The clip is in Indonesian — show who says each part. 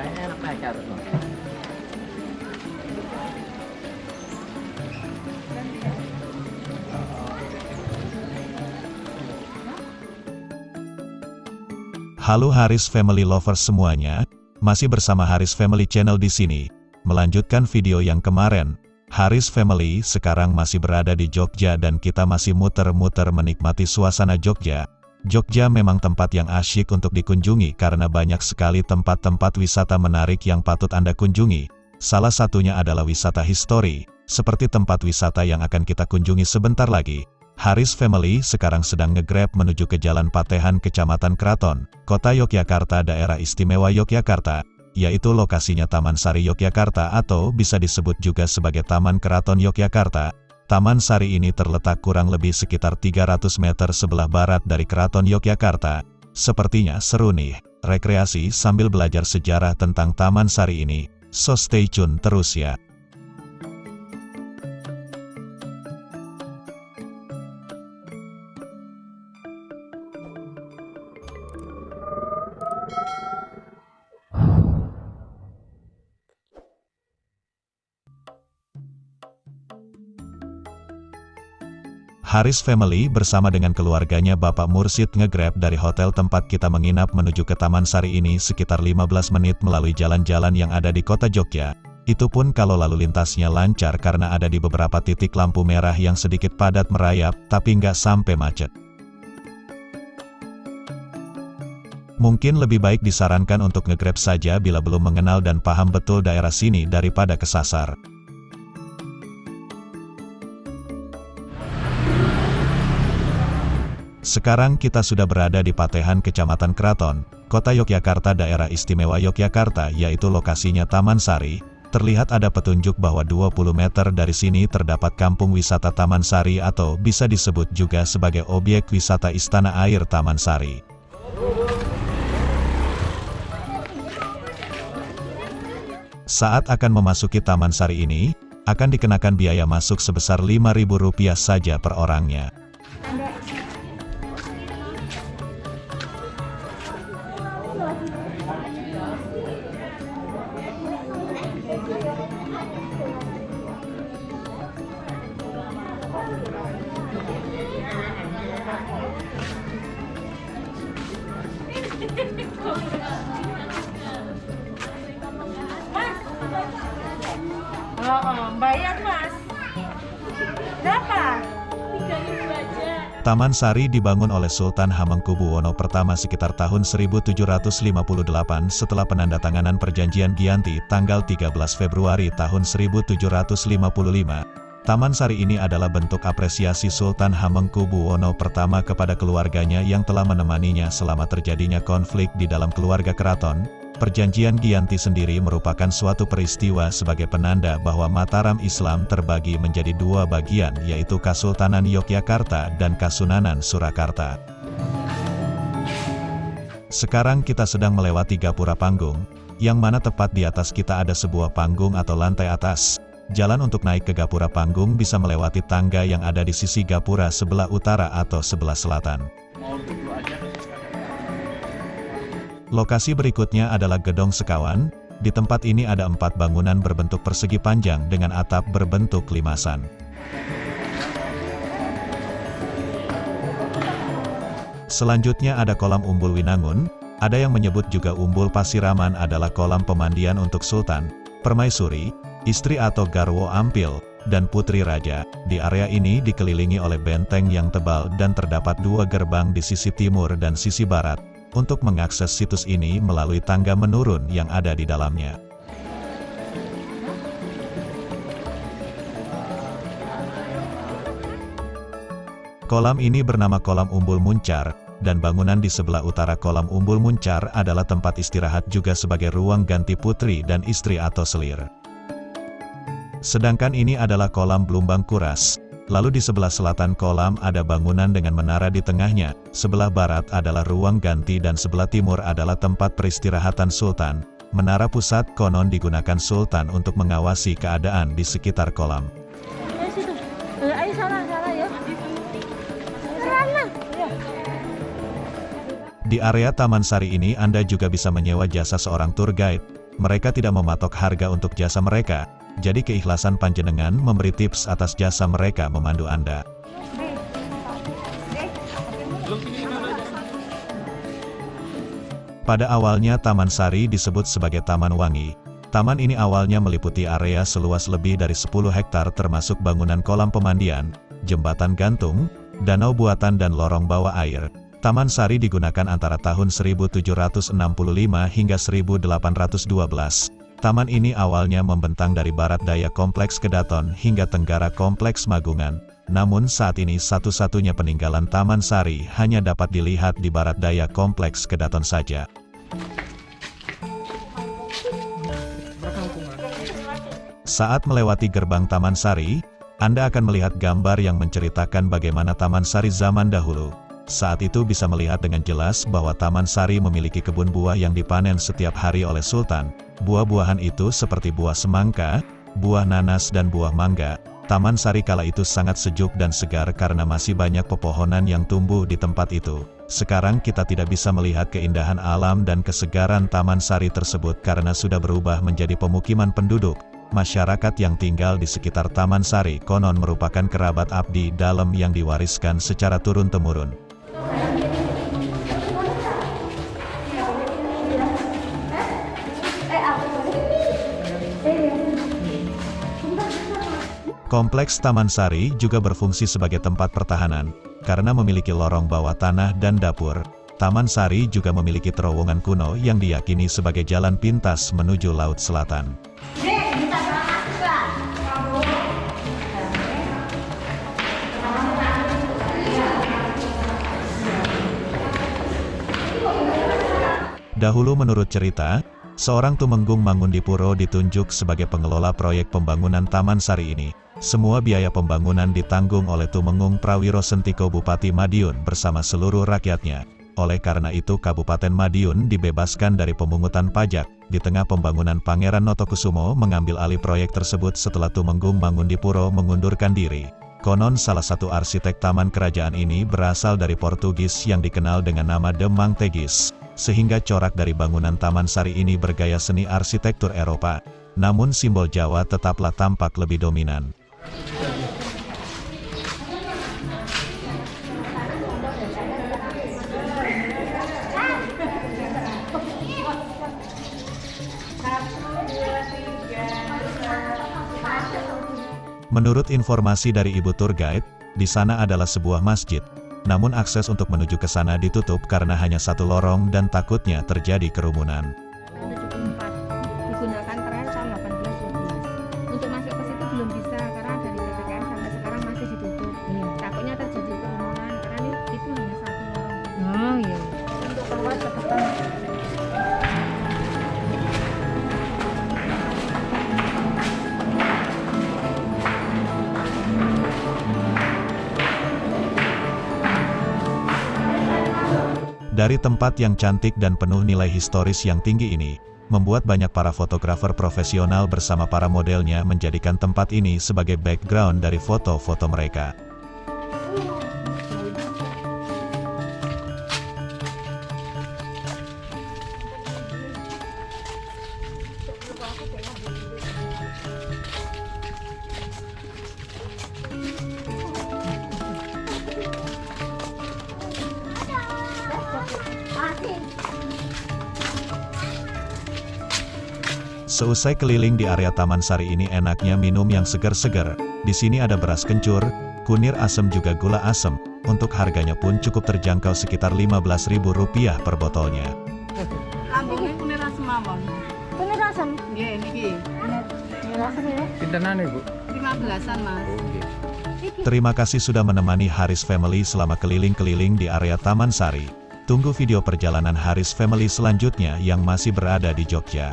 Speaker 1: Kayaknya enak naik ke atas, Mas.
Speaker 2: Halo Haris Family Lovers semuanya, masih bersama Haris Family Channel di sini. Melanjutkan video yang kemarin, Haris Family sekarang masih berada di Jogja dan kita masih muter-muter menikmati suasana Jogja. Jogja memang tempat yang asyik untuk dikunjungi karena banyak sekali tempat-tempat wisata menarik yang patut Anda kunjungi. Salah satunya adalah wisata histori, seperti tempat wisata yang akan kita kunjungi sebentar lagi. Haris Family sekarang sedang nge-grab menuju ke Jalan Patehan Kecamatan Kraton, Kota Yogyakarta, Daerah Istimewa Yogyakarta, yaitu lokasinya Taman Sari Yogyakarta atau bisa disebut juga sebagai Taman Keraton Yogyakarta. Taman Sari ini terletak kurang lebih sekitar 300 meter sebelah barat dari Keraton Yogyakarta. Sepertinya seru nih, rekreasi sambil belajar sejarah tentang Taman Sari ini, so stay tune terus ya. Haris Family bersama dengan keluarganya Bapak Mursid nge-grab dari hotel tempat kita menginap menuju ke Taman Sari ini sekitar 15 menit melalui jalan-jalan yang ada di kota Jogja. Itu pun kalau lalu lintasnya lancar karena ada di beberapa titik lampu merah yang sedikit padat merayap, tapi nggak sampai macet. Mungkin lebih baik disarankan untuk nge-grab saja bila belum mengenal dan paham betul daerah sini daripada kesasar. Sekarang kita sudah berada di Patehan Kecamatan Kraton, Kota Yogyakarta, Daerah Istimewa Yogyakarta, yaitu lokasinya Taman Sari. Terlihat ada petunjuk bahwa 20 meter dari sini terdapat kampung wisata Taman Sari atau bisa disebut juga sebagai objek wisata Istana Air Taman Sari. Saat akan memasuki Taman Sari ini, akan dikenakan biaya masuk sebesar Rp5.000 saja per orangnya.
Speaker 3: Bayar mas, berapa? 3.000 aja.
Speaker 2: Taman Sari dibangun oleh Sultan Hamengkubuwono I sekitar tahun 1758 setelah penandatanganan Perjanjian Giyanti tanggal 13 Februari tahun 1755. Taman Sari ini adalah bentuk apresiasi Sultan Hamengkubuwono I kepada keluarganya yang telah menemaninya selama terjadinya konflik di dalam keluarga keraton. Perjanjian Giyanti sendiri merupakan suatu peristiwa sebagai penanda bahwa Mataram Islam terbagi menjadi dua bagian, yaitu Kasultanan Yogyakarta dan Kasunanan Surakarta. Sekarang kita sedang melewati Gapura Panggung, yang mana tepat di atas kita ada sebuah panggung atau lantai atas. Jalan untuk naik ke Gapura Panggung bisa melewati tangga yang ada di sisi gapura sebelah utara atau sebelah selatan. Lokasi berikutnya adalah Gedong Sekawan. Di tempat ini ada 4 bangunan berbentuk persegi panjang dengan atap berbentuk limasan. Selanjutnya ada kolam Umbul Winangun. Ada yang menyebut juga Umbul Pasiraman adalah kolam pemandian untuk Sultan, Permaisuri, istri atau garwo Ampil, dan putri raja. Di area ini dikelilingi oleh benteng yang tebal dan terdapat 2 gerbang di sisi timur dan sisi barat. Untuk mengakses situs ini melalui tangga menurun yang ada di dalamnya. Kolam ini bernama Kolam Umbul Muncar, dan bangunan di sebelah utara Kolam Umbul Muncar adalah tempat istirahat juga sebagai ruang ganti putri dan istri atau selir. Sedangkan ini adalah Kolam Blumbang Kuras. Lalu di sebelah selatan kolam ada bangunan dengan menara di tengahnya, sebelah barat adalah ruang ganti dan sebelah timur adalah tempat peristirahatan Sultan. Menara pusat konon digunakan Sultan untuk mengawasi keadaan di sekitar kolam.
Speaker 3: Ayo sana ya. Sana.
Speaker 2: Di area Taman Sari ini Anda juga bisa menyewa jasa seorang tour guide. Mereka tidak mematok harga untuk jasa mereka, jadi keikhlasan panjenengan memberi tips atas jasa mereka memandu Anda. Pada awalnya Taman Sari disebut sebagai Taman Wangi. Taman ini awalnya meliputi area seluas lebih dari 10 hektar termasuk bangunan kolam pemandian, jembatan gantung, danau buatan dan lorong bawah air. Taman Sari digunakan antara tahun 1765 hingga 1812. Taman ini awalnya membentang dari barat daya Kompleks Kedaton hingga tenggara Kompleks Magungan. Namun saat ini satu-satunya peninggalan Taman Sari hanya dapat dilihat di barat daya Kompleks Kedaton saja. Saat melewati gerbang Taman Sari, Anda akan melihat gambar yang menceritakan bagaimana Taman Sari zaman dahulu. Saat itu bisa melihat dengan jelas bahwa Taman Sari memiliki kebun buah yang dipanen setiap hari oleh Sultan. Buah-buahan itu seperti buah semangka, buah nanas dan buah mangga. Taman Sari kala itu sangat sejuk dan segar karena masih banyak pepohonan yang tumbuh di tempat itu. Sekarang kita tidak bisa melihat keindahan alam dan kesegaran Taman Sari tersebut karena sudah berubah menjadi pemukiman penduduk. Masyarakat yang tinggal di sekitar Taman Sari konon merupakan kerabat abdi dalam yang diwariskan secara turun-temurun. Kompleks Taman Sari juga berfungsi sebagai tempat pertahanan, karena memiliki lorong bawah tanah dan dapur. Taman Sari juga memiliki terowongan kuno yang diyakini sebagai jalan pintas menuju Laut Selatan. Dahulu menurut cerita, seorang Tumenggung Mangundipuro ditunjuk sebagai pengelola proyek pembangunan Taman Sari ini. Semua biaya pembangunan ditanggung oleh Tumenggung Prawiro Sentiko Bupati Madiun bersama seluruh rakyatnya. Oleh karena itu Kabupaten Madiun dibebaskan dari pemungutan pajak. Di tengah pembangunan Pangeran Notokusumo mengambil alih proyek tersebut setelah Tumenggung Mangundipuro mengundurkan diri. Konon salah satu arsitek taman kerajaan ini berasal dari Portugis yang dikenal dengan nama De Mangtegis. Sehingga corak dari bangunan Taman Sari ini bergaya seni arsitektur Eropa. Namun simbol Jawa tetaplah tampak lebih dominan. Menurut informasi dari Ibu Tour Guide, di sana adalah sebuah masjid. Namun akses untuk menuju ke sana ditutup karena hanya satu lorong dan takutnya terjadi kerumunan.
Speaker 3: 74 digunakan terancam 18-12. Untuk masuk ke situ belum bisa karena dari PPKM sampai sekarang masih ditutup. Takutnya terjadi kerumunan karena itu hanya satu lorong. Oh iya. Untuk keluar ke depan.
Speaker 2: Dari tempat yang cantik dan penuh nilai historis yang tinggi ini, membuat banyak para fotografer profesional bersama para modelnya menjadikan tempat ini sebagai background dari foto-foto mereka. Seusai keliling di area Taman Sari ini enaknya minum yang segar-segar. Di sini ada beras kencur, kunir asem juga gula asem. Untuk harganya pun cukup terjangkau sekitar Rp15.000 per botolnya.
Speaker 1: Lambungnya kunir asem mawon.
Speaker 3: Kunir asem.
Speaker 1: Nggih niki.
Speaker 3: Kunir asem ya.
Speaker 4: Pintenan Ibu?
Speaker 1: 15-an Mas.
Speaker 2: Terima kasih sudah menemani Haris Family selama keliling-keliling di area Taman Sari. Tunggu video perjalanan Haris Family selanjutnya yang masih berada di Jogja.